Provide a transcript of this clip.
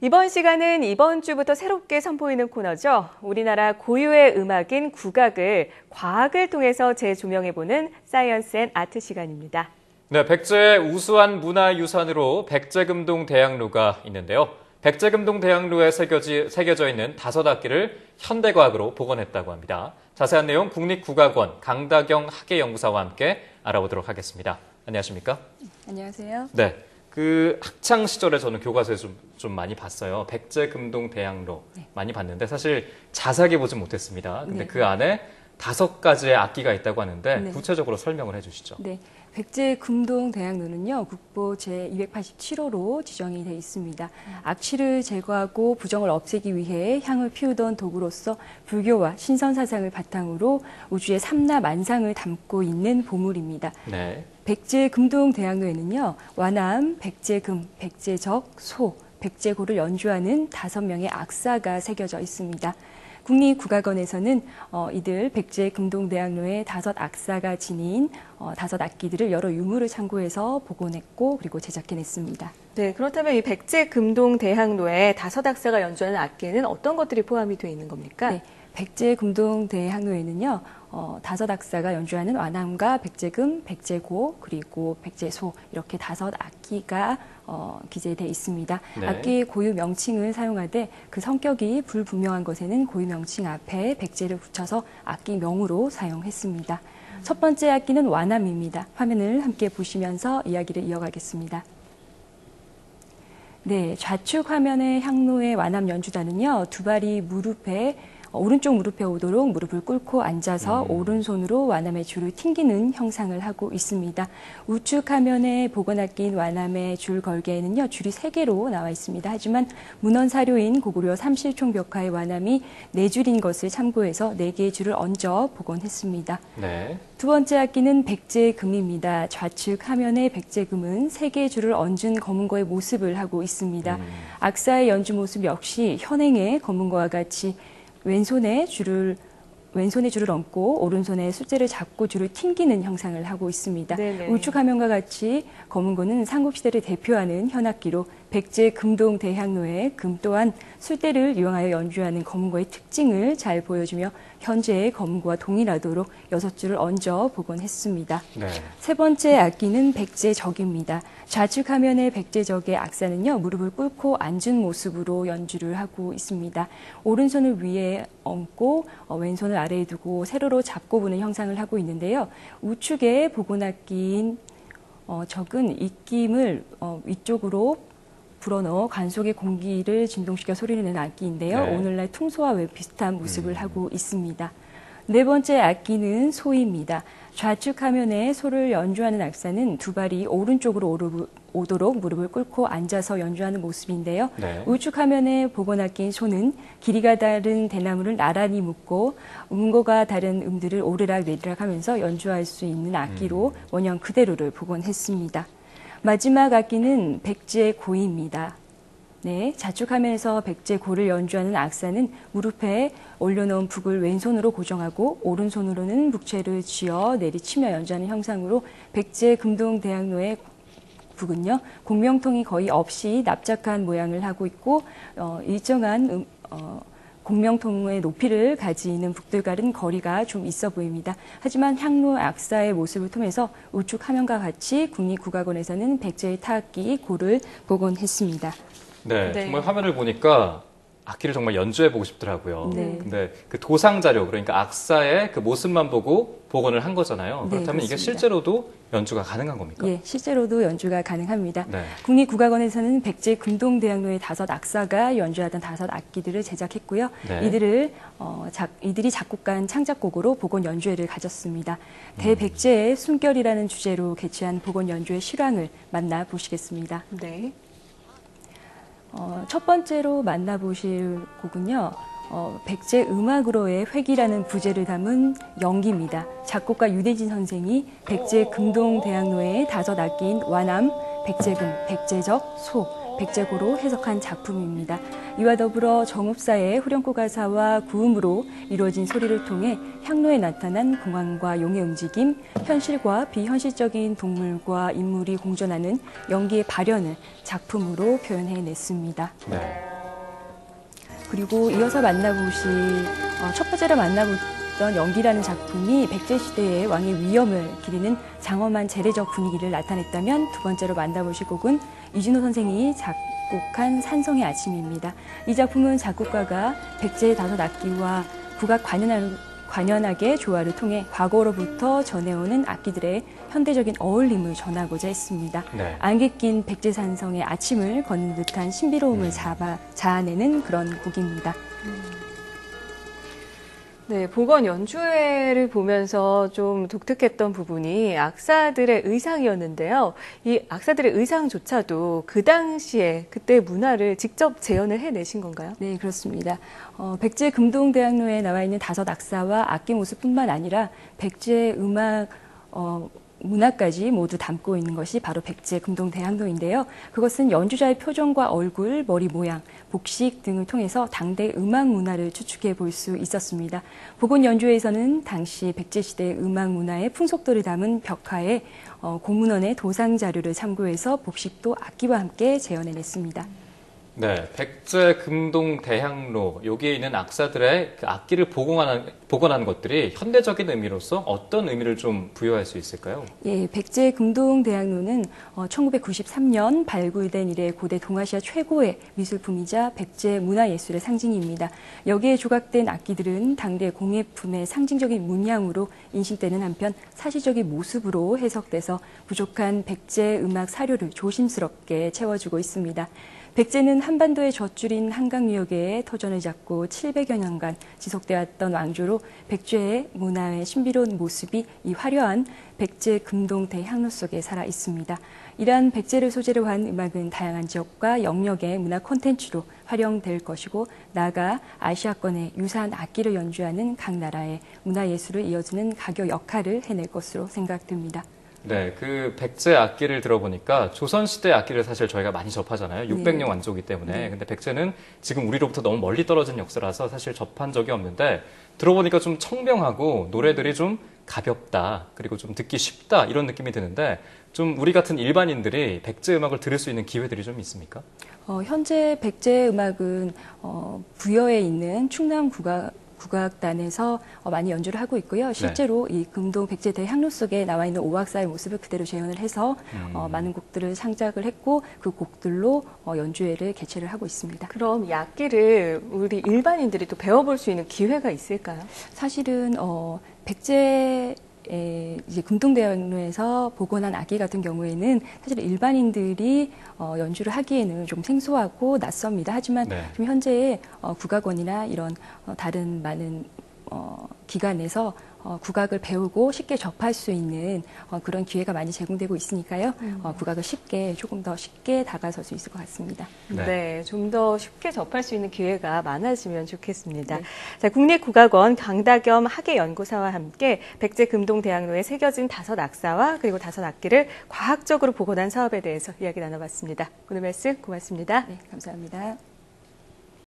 이번 시간은 이번 주부터 새롭게 선보이는 코너죠. 우리나라 고유의 음악인 국악을 과학을 통해서 재조명해보는 사이언스 앤 아트 시간입니다. 네, 백제의 우수한 문화유산으로 백제금동 대학로가 있는데요. 백제금동 대학로에 새겨져 있는 5악기를 현대과학으로 복원했다고 합니다. 자세한 내용 국립국악원 강다경 학예연구사와 함께 알아보도록 하겠습니다. 안녕하십니까? 안녕하세요. 네. 그 학창 시절에 저는 교과서에 좀 많이 봤어요. 백제금동 대학로 많이 봤는데 사실 자세하게 보진 못했습니다. 근데 그 안에 5가지의 악기가 있다고 하는데 구체적으로 설명을 해주시죠. 네. 백제금동 대학로는요, 국보 제287호로 지정이 되어 있습니다. 악취를 제거하고 부정을 없애기 위해 향을 피우던 도구로서 불교와 신선 사상을 바탕으로 우주의 삼라 만상을 담고 있는 보물입니다. 네. 백제금동 대학로에는요, 완암, 백제금, 백제적, 소, 백제고를 연주하는 5명의 악사가 새겨져 있습니다. 국립국악원에서는 이들 백제금동대학로의 5악사가 지닌 5악기들을 여러 유물을 참고해서 복원했고 그리고 제작해냈습니다. 네, 그렇다면 이 백제금동대학로에 5악사가 연주하는 악기는 어떤 것들이 포함이 되어 있는 겁니까? 네, 백제금동대학로에는요. 5악사가 연주하는 완암과 백제금, 백제고, 그리고 백제소 이렇게 5악기가 기재되어 있습니다. 네. 악기의 고유 명칭을 사용하되 그 성격이 불분명한 것에는 고유 명칭 앞에 백제를 붙여서 악기명으로 사용했습니다. 첫 번째 악기는 완암입니다. 화면을 함께 보시면서 이야기를 이어가겠습니다. 네, 좌측 화면의 향로의 완암 연주단은요, 두 발이 무릎에 오른쪽 무릎에 오도록 무릎을 꿇고 앉아서 오른손으로 완암의 줄을 튕기는 형상을 하고 있습니다. 우측 화면에 복원악기인 완암의 줄 걸개에는요, 줄이 3개로 나와 있습니다. 하지만 문헌 사료인 고구려 삼실총벽화의 완암이 4줄인 것을 참고해서 4개의 줄을 얹어 복원했습니다. 네. 두 번째 악기는 백제금입니다. 좌측 화면의 백제금은 3개의 줄을 얹은 검은거의 모습을 하고 있습니다. 악사의 연주 모습 역시 현행의 검은거와 같이 왼손에 줄을 얹고 오른손에 숫제를 잡고 줄을 튕기는 형상을 하고 있습니다. 네네. 우측 화면과 같이 검은고는 삼국시대를 대표하는 현악기로 백제금동 대학로의 금 또한 숫대를 이용하여 연주하는 검은고의 특징을 잘 보여주며 현재의 검은고와 동일하도록 6줄을 얹어 복원했습니다. 네. 세 번째 악기는 백제적입니다. 좌측 화면의 백제적의 악사는요, 무릎을 꿇고 앉은 모습으로 연주를 하고 있습니다. 오른손을 위에 얹고 왼손을 아래에 두고 세로로 잡고 부는 형상을 하고 있는데요. 우측에 복원악기인 적은 입김을 위쪽으로 불어넣어 관 속의 공기를 진동시켜 소리를 내는 악기인데요. 네. 오늘날 퉁소와 비슷한 모습을 하고 있습니다. 네 번째 악기는 소입니다. 좌측 화면에 소를 연주하는 악사는 두 발이 오른쪽으로 오도록 무릎을 꿇고 앉아서 연주하는 모습인데요. 네. 우측 화면에 복원악기인 소는 길이가 다른 대나무를 나란히 묶고 음고가 다른 음들을 오르락 내리락 하면서 연주할 수 있는 악기로 원형 그대로를 복원했습니다. 마지막 악기는 백제고입니다. 네, 좌측 화면에서 백제고를 연주하는 악사는 무릎에 올려놓은 북을 왼손으로 고정하고 오른손으로는 북채를 쥐어 내리치며 연주하는 형상으로 백제금동대학로의 북은요, 공명통이 거의 없이 납작한 모양을 하고 있고 일정한 공명통의 높이를 가지는 북들과는 거리가 좀 있어 보입니다. 하지만 향로 악사의 모습을 통해서 우측 화면과 같이 국립국악원에서는 백제의 타악기 고를 복원했습니다. 네, 정말 화면을 보니까 악기를 정말 연주해보고 싶더라고요. 네. 근데 그 도상 자료, 그러니까 악사의 그 모습만 보고 복원을 한 거잖아요. 그렇다면 네, 이게 실제로도 연주가 가능한 겁니까? 예, 실제로도 연주가 가능합니다. 네. 국립국악원에서는 백제금동대학로의 5악사가 연주하던 5악기들을 제작했고요. 네. 이들이 작곡한 창작곡으로 복원 연주회를 가졌습니다. 대백제의 숨결이라는 주제로 개최한 복원 연주회 실황을 만나보시겠습니다. 네. 첫 번째로 만나보실 곡은요. 백제 음악으로의 회기라는 부제를 담은 연기입니다. 작곡가 유대진 선생이 백제금동대학로의 5악기인 완암, 백제금, 백제적, 소, 백제고로 해석한 작품입니다. 이와 더불어 정읍사의 후렴구 가사와 구음으로 이루어진 소리를 통해 향로에 나타난 공황과 용의 움직임, 현실과 비현실적인 동물과 인물이 공존하는 연기의 발현을 작품으로 표현해냈습니다. 네. 그리고 이어서 만나보실 첫 번째로 만나보던 연기라는 작품이 백제시대의 왕의 위엄을 기리는 장엄한 재래적 분위기를 나타냈다면, 두 번째로 만나보실 곡은 이준호 선생이 작곡한 산성의 아침입니다. 이 작품은 작곡가가 백제의 5악기와 국악 관현악의 조화를 통해 과거로부터 전해오는 악기들의 현대적인 어울림을 전하고자 했습니다. 네. 안개 낀 백제산성의 아침을 걷는 듯한 신비로움을 자아내는 그런 곡입니다. 네, 복원 연주회를 보면서 좀 독특했던 부분이 악사들의 의상이었는데요. 이 악사들의 의상조차도 그 당시에 그때 문화를 직접 재현을 해내신 건가요? 네, 그렇습니다. 백제 금동대학로에 나와 있는 5 악사와 악기 모습뿐만 아니라 백제 음악 문화까지 모두 담고 있는 것이 바로 백제 금동대학로인데요. 그것은 연주자의 표정과 얼굴, 머리 모양, 복식 등을 통해서 당대 음악 문화를 추측해 볼 수 있었습니다. 복원 연주회에서는 당시 백제시대 음악 문화의 풍속도를 담은 벽화에 공문원의 도상 자료를 참고해서 복식도 악기와 함께 재현해냈습니다. 네, 백제 금동 대향로, 여기에 있는 악사들의 그 악기를 복원한 것들이 현대적인 의미로서 어떤 의미를 좀 부여할 수 있을까요? 예, 백제 금동 대학로는 1993년 발굴된 이래 고대 동아시아 최고의 미술품이자 백제 문화예술의 상징입니다. 여기에 조각된 악기들은 당대 공예품의 상징적인 문양으로 인식되는 한편 사실적인 모습으로 해석돼서 부족한 백제 음악 사료를 조심스럽게 채워주고 있습니다. 백제는 한반도의 젖줄인 한강유역에 터전을 잡고 700여 년간 지속되었던 왕조로 백제의 문화의 신비로운 모습이 이 화려한 백제 금동 대향로 속에 살아 있습니다. 이러한 백제를 소재로 한 음악은 다양한 지역과 영역의 문화 콘텐츠로 활용될 것이고, 나아가 아시아권의 유사한 악기를 연주하는 각 나라의 문화예술을 이어주는 가교 역할을 해낼 것으로 생각됩니다. 네, 그 백제 악기를 들어보니까 조선시대 악기를 사실 저희가 많이 접하잖아요. 600년 완조기 때문에. 네. 근데 백제는 지금 우리로부터 너무 멀리 떨어진 역사라서 사실 접한 적이 없는데, 들어보니까 좀 청명하고 노래들이 좀 가볍다, 그리고 좀 듣기 쉽다, 이런 느낌이 드는데, 좀 우리 같은 일반인들이 백제 음악을 들을 수 있는 기회들이 좀 있습니까? 현재 백제 음악은 부여에 있는 충남 국악단에서 많이 연주를 하고 있고요. 실제로 이 금동 백제 대향로 속에 나와 있는 오악사의 모습을 그대로 재현을 해서 많은 곡들을 창작을 했고, 그 곡들로 연주회를 개최를 하고 있습니다. 그럼 이 악기를 우리 일반인들이 또 배워볼 수 있는 기회가 있을까요? 사실은 백제 이제 금동대학로에서 복원한 악기 같은 경우에는 사실 일반인들이 연주를 하기에는 좀 생소하고 낯섭니다. 하지만 지금 현재 국악원이나 이런 다른 많은 기관에서 국악을 배우고 쉽게 접할 수 있는 그런 기회가 많이 제공되고 있으니까요. 국악을 조금 더 쉽게 다가설 수 있을 것 같습니다. 네, 좀 더 쉽게 접할 수 있는 기회가 많아지면 좋겠습니다. 네. 자, 국립국악원 강다겸 학예연구사와 함께 백제 금동대학로에 새겨진 5 악사와 그리고 5 악기를 과학적으로 복원한 사업에 대해서 이야기 나눠봤습니다. 오늘 말씀 고맙습니다. 네, 감사합니다.